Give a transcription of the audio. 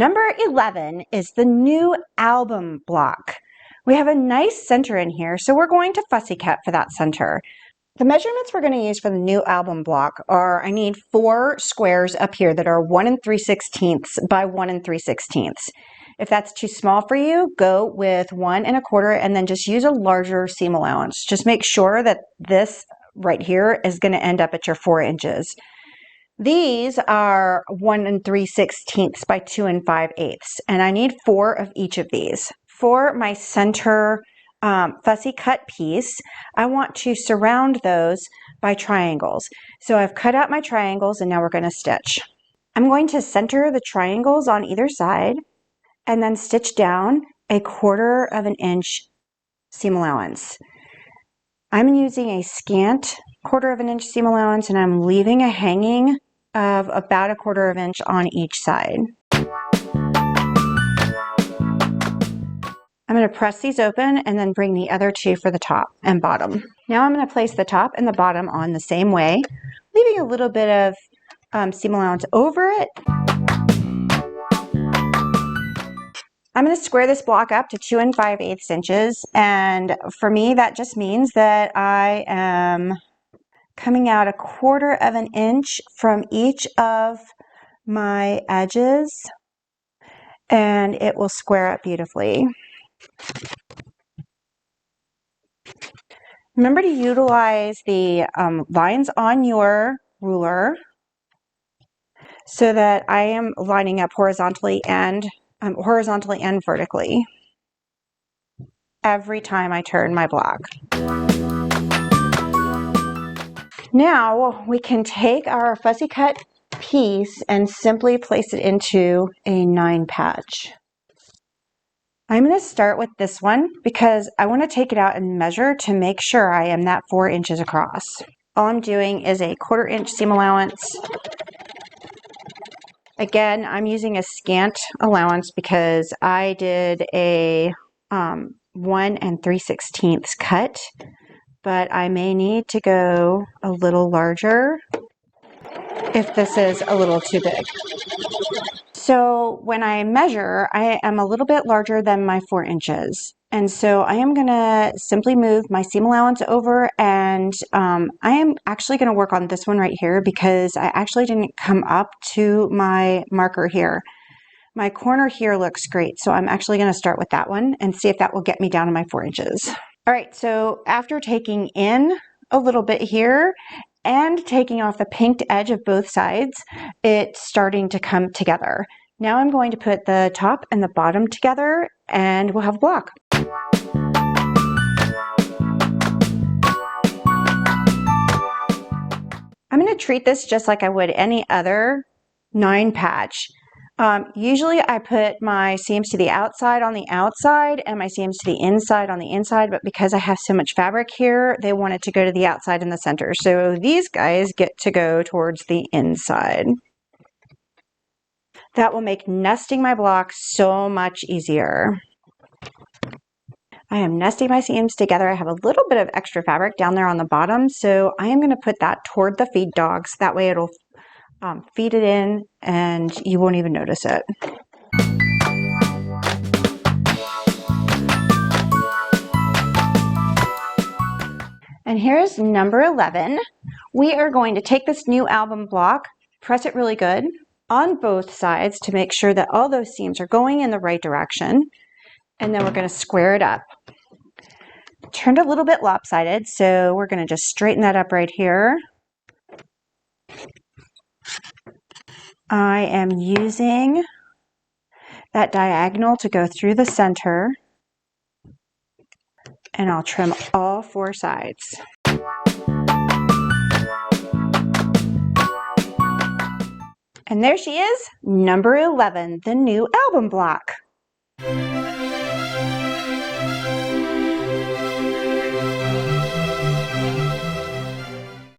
Number 11 is the new album block. We have a nice center in here, so we're going to fussy cut for that center. The measurements we're going to use for the new album block are, I need 4 squares up here that are 1 3/16 by 1 3/16. If that's too small for you, go with 1 1/4 and then just use a larger seam allowance. Just make sure that this right here is going to end up at your 4 inches. These are 1 3/16 by 2 5/8, and I need 4 of each of these. For my center fussy cut piece, I want to surround those by triangles. So I've cut out my triangles and now we're going to stitch. I'm going to center the triangles on either side and then stitch down 1/4 inch seam allowance. I'm using a scant 1/4 inch seam allowance and I'm leaving a hanging of about 1/4 inch on each side. I'm going to press these open and then bring the other 2 for the top and bottom. Now I'm going to place the top and the bottom on the same way, leaving a little bit of seam allowance over it. I'm going to square this block up to 2 5/8 inches, and for me that just means that I am coming out 1/4 inch from each of my edges, and it will square up beautifully. Remember to utilize the lines on your ruler so that I am lining up horizontally and vertically every time I turn my block. Now we can take our fussy cut piece and simply place it into a 9 patch. I'm going to start with this one because I want to take it out and measure to make sure I am that 4 inches across. All I'm doing is a 1/4 inch seam allowance. Again, I'm using a scant allowance because I did a 1 3/16 cut, but I may need to go a little larger if this is a little too big. So when I measure, I am a little bit larger than my 4 inches. And so I am going to simply move my seam allowance over, and I am actually going to work on this one right here because I actually didn't come up to my marker here. My corner here looks great, so I'm actually going to start with that one and see if that will get me down to my 4 inches. All right, so after taking in a little bit here and taking off the pinked edge of both sides, it's starting to come together. Now I'm going to put the top and the bottom together and we'll have a block. I'm going to treat this just like I would any other 9 patch. Usually I put my seams to the outside on the outside and my seams to the inside on the inside, but because I have so much fabric here, they want it to go to the outside in the center. So these guys get to go towards the inside. That will make nesting my block so much easier. I am nesting my seams together. I have a little bit of extra fabric down there on the bottom, so I am going to put that toward the feed dogs. That way it'll feed it in and you won't even notice it. And here's number 11. We are going to take this new album block, press it really good on both sides to make sure that all those seams are going in the right direction. And then we're going to square it up. Turned a little bit lopsided, so we're going to just straighten that up right here. I am using that diagonal to go through the center, and I'll trim all 4 sides. And there she is, number 11, the new album block.